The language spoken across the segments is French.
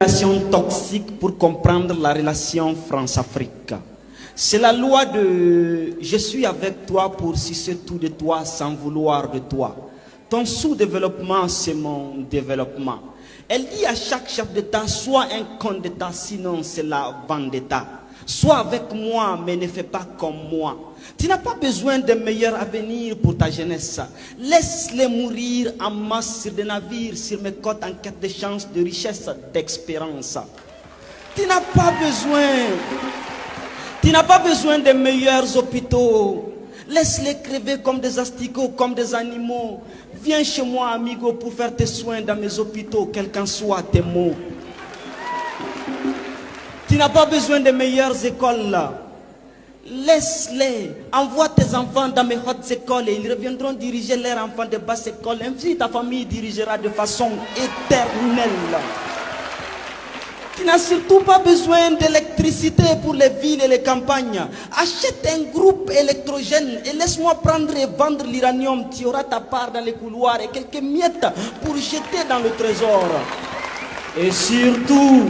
Toxique pour comprendre la relation France-Afrique. C'est la loi de « je suis avec toi pour sucer tout de toi sans vouloir de toi ». Ton sous-développement, c'est mon développement. Elle dit à chaque chef d'État, sois un con d'État, sinon c'est la vendetta. Sois avec moi, mais ne fais pas comme moi. Tu n'as pas besoin d'un meilleur avenir pour ta jeunesse. Laisse-les mourir en masse sur des navires, sur mes côtes en quête de chance, de richesse, d'espérance. Tu n'as pas besoin des meilleurs hôpitaux. Laisse-les crever comme des asticots, comme des animaux. Viens chez moi, amigo, pour faire tes soins dans mes hôpitaux, quels qu'en soient tes mots. Tu n'as pas besoin des meilleures écoles là. Laisse-les. Envoie tes enfants dans mes hautes écoles et ils reviendront diriger leurs enfants de basses écoles. Ainsi ta famille dirigera de façon éternelle. Tu n'as surtout pas besoin d'électricité pour les villes et les campagnes. Achète un groupe électrogène et laisse-moi prendre et vendre l'uranium. Tu auras ta part dans les couloirs et quelques miettes pour jeter dans le trésor. Et surtout,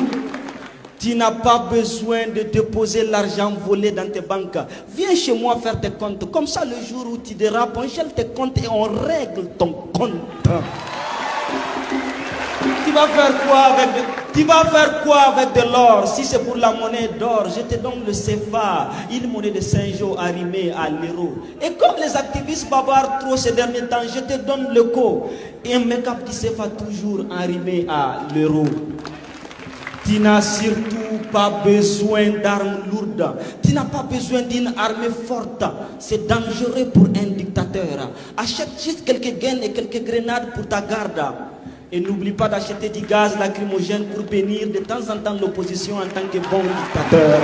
tu n'as pas besoin de déposer l'argent volé dans tes banques. Viens chez moi faire tes comptes. Comme ça, le jour où tu dérapes, on gèle tes comptes et on règle ton compte. Tu vas faire quoi avec de l'or? Si c'est pour la monnaie d'or, je te donne le CFA, une monnaie de Saint-Jean arrimée à l'euro. Et comme les activistes bavards trop ces derniers temps, je te donne le co. Et un make-up du CFA toujours arrimé à l'euro. Tu n'as surtout pas besoin d'armes lourdes. Tu n'as pas besoin d'une armée forte. C'est dangereux pour un dictateur. Achète juste quelques gaines et quelques grenades pour ta garde. Et n'oublie pas d'acheter du gaz lacrymogène pour bénir de temps en temps l'opposition en tant que bon dictateur.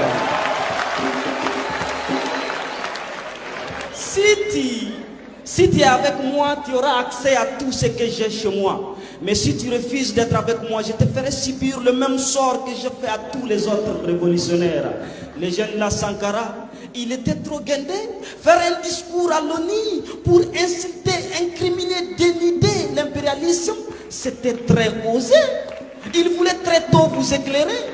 Si tu es avec moi, tu auras accès à tout ce que j'ai chez moi. Mais si tu refuses d'être avec moi, je te ferai subir le même sort que je fais à tous les autres révolutionnaires. Le jeune La Sankara, il était trop guindé. Faire un discours à l'ONU pour insulter, incriminer, dénider l'impérialisme, c'était très osé. Il voulait très tôt vous éclairer.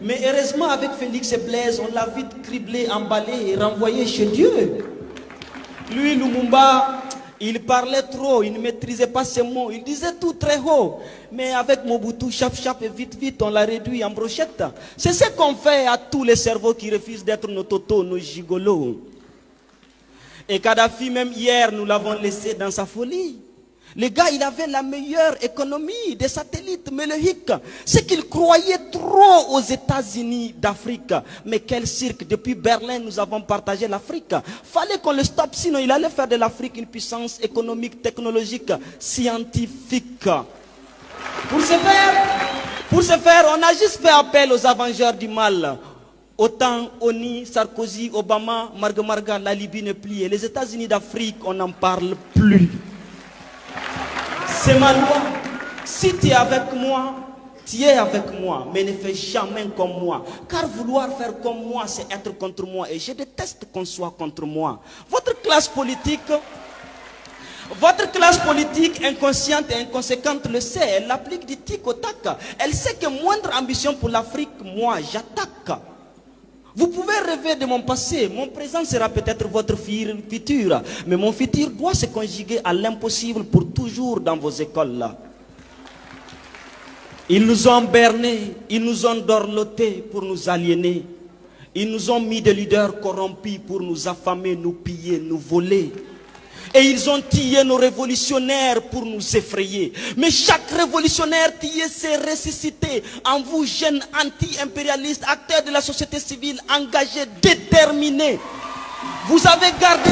Mais heureusement, avec Félix et Blaise, on l'a vite criblé, emballé et renvoyé chez Dieu. Lui, Lumumba, il parlait trop, il ne maîtrisait pas ses mots, il disait tout très haut. Mais avec Mobutu, chap et vite, on l'a réduit en brochette. C'est ce qu'on fait à tous les cerveaux qui refusent d'être nos totos, nos gigolos. Et Kadhafi, même hier, nous l'avons laissé dans sa folie. Le gars, il avait la meilleure économie des satellites, mais le hic, c'est qu'il croyait trop aux États-Unis d'Afrique. Mais quel cirque, depuis Berlin, nous avons partagé l'Afrique. Fallait qu'on le stoppe, sinon il allait faire de l'Afrique une puissance économique, technologique, scientifique. Pour ce faire, on a juste fait appel aux avengeurs du mal. Autant Oni, Sarkozy, Obama, Marga, la Libye ne plie. Et les États-Unis d'Afrique, on n'en parle plus. C'est ma loi. Si tu es avec moi, tu es avec moi, mais ne fais jamais comme moi. Car vouloir faire comme moi, c'est être contre moi. Et je déteste qu'on soit contre moi. Votre classe politique inconsciente et inconséquente le sait. Elle applique du tic au tac. Elle sait que moindre ambition pour l'Afrique, moi, j'attaque. Vous pouvez rêver de mon passé, mon présent sera peut-être votre futur, mais mon futur doit se conjuguer à l'impossible pour toujours dans vos écoles là. Ils nous ont bernés, ils nous ont dorlotés pour nous aliéner. Ils nous ont mis des leaders corrompus pour nous affamer, nous piller, nous voler. Et ils ont tué nos révolutionnaires pour nous effrayer. Mais chaque révolutionnaire tué s'est ressuscité en vous, jeunes anti-impérialistes, acteurs de la société civile, engagés, déterminés. Vous avez gardé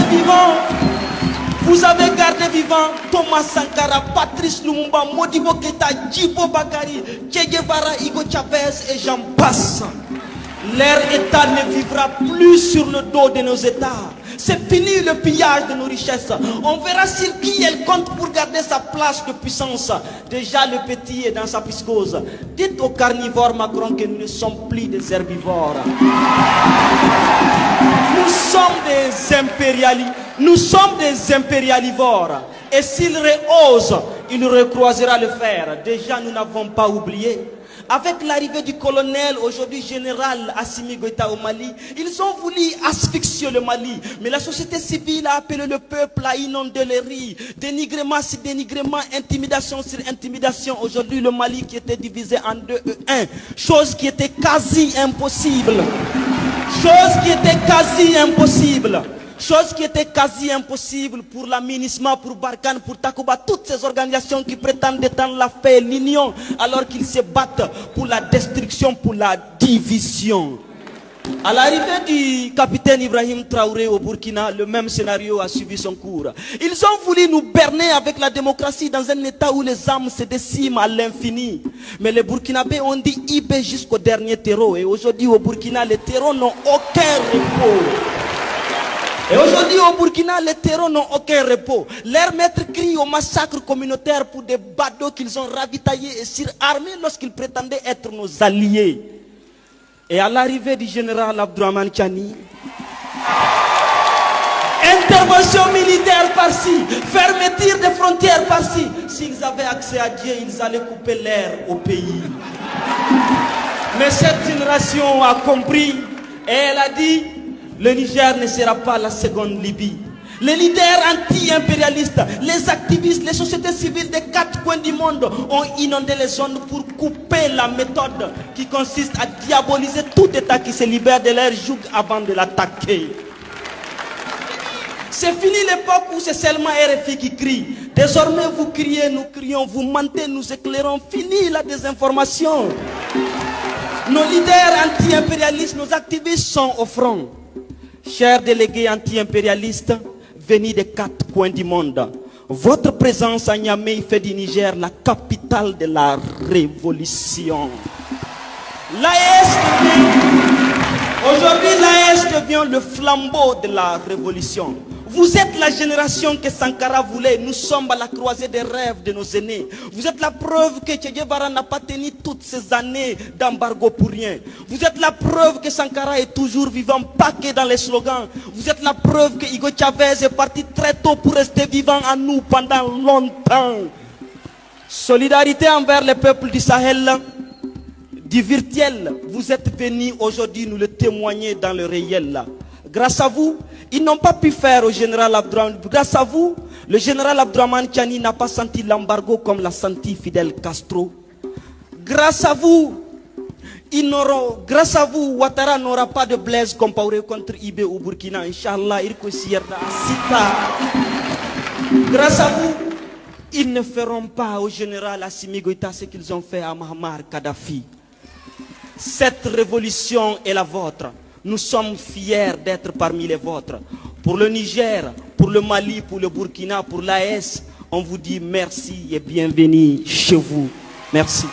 vivant Thomas Sankara, Patrice Lumumba, Modibo Keïta, Djibo Bakary, Che Guevara, Hugo Chavez et j'en passe. Leur État ne vivra plus sur le dos de nos États. C'est fini le pillage de nos richesses. On verra sur qui elle compte pour garder sa place de puissance. Déjà le petit est dans sa psychose. Dites aux carnivores Macron que nous ne sommes plus des herbivores. Nous sommes des impérialivores. Et s'il rehausse, il recroisera le fer. Déjà nous n'avons pas oublié. Avec l'arrivée du colonel, aujourd'hui général Assimi Goïta au Mali, ils ont voulu asphyxier le Mali. Mais la société civile a appelé le peuple à inonder les rues. Dénigrement sur dénigrement, intimidation sur intimidation. Aujourd'hui, le Mali qui était divisé en 2 et 1. Chose qui était quasi impossible. Chose qui était quasi impossible. Chose qui était quasi impossible pour la MINUSMA, pour Barkhane, pour Takuba, toutes ces organisations qui prétendent étendre la paix et l'union, alors qu'ils se battent pour la destruction, pour la division. À l'arrivée du capitaine Ibrahim Traoré au Burkina, le même scénario a suivi son cours. Ils ont voulu nous berner avec la démocratie dans un état où les âmes se déciment à l'infini. Mais les Burkinabés ont dit IB jusqu'au dernier terreau. Et aujourd'hui au Burkina, les terreaux n'ont aucun repos. Et aujourd'hui au Burkina, les terreaux n'ont aucun repos. Leurs maîtres crient au massacre communautaire pour des badauds qu'ils ont ravitaillés et surarmés lorsqu'ils prétendaient être nos alliés. Et à l'arrivée du général Abdourahmane Tchani, intervention militaire par-ci, fermeture des frontières par-ci. S'ils avaient accès à Dieu, ils allaient couper l'air au pays. Mais cette génération a compris et elle a dit, le Niger ne sera pas la seconde Libye. Les leaders anti-impérialistes, les activistes, les sociétés civiles des 4 coins du monde ont inondé les zones pour couper la méthode qui consiste à diaboliser tout État qui se libère de leur joug avant de l'attaquer. C'est fini l'époque où c'est seulement RFI qui crie. Désormais vous criez, nous crions, vous mentez, nous éclairons. Fini la désinformation. Nos leaders anti-impérialistes, nos activistes sont au front. Chers délégués anti-impérialistes, venus des 4 coins du monde, votre présence à Niamey fait du Niger la capitale de la révolution. Aujourd'hui, l'AES devient le flambeau de la révolution. Vous êtes la génération que Sankara voulait. Nous sommes à la croisée des rêves de nos aînés. Vous êtes la preuve que Che Guevara n'a pas tenu toutes ces années d'embargo pour rien. Vous êtes la preuve que Sankara est toujours vivant, paqué dans les slogans. Vous êtes la preuve que Hugo Chavez est parti très tôt pour rester vivant en nous pendant longtemps. Solidarité envers les peuples du Sahel, du virtuel. Vous êtes venus aujourd'hui nous le témoigner dans le réel. Grâce à vous, ils n'ont pas pu faire au général Abdourahmane. Grâce à vous, le général Abdourahmane Tchani n'a pas senti l'embargo comme l'a senti Fidel Castro. Grâce à vous, Ouattara n'aura pas de Blaise Compaoré contre IB au Burkina. Inch'Allah, grâce à vous, ils ne feront pas au général Assimi Goïta ce qu'ils ont fait à Muammar Kadhafi. Cette révolution est la vôtre. Nous sommes fiers d'être parmi les vôtres. Pour le Niger, pour le Mali, pour le Burkina, pour l'AES, on vous dit merci et bienvenue chez vous. Merci.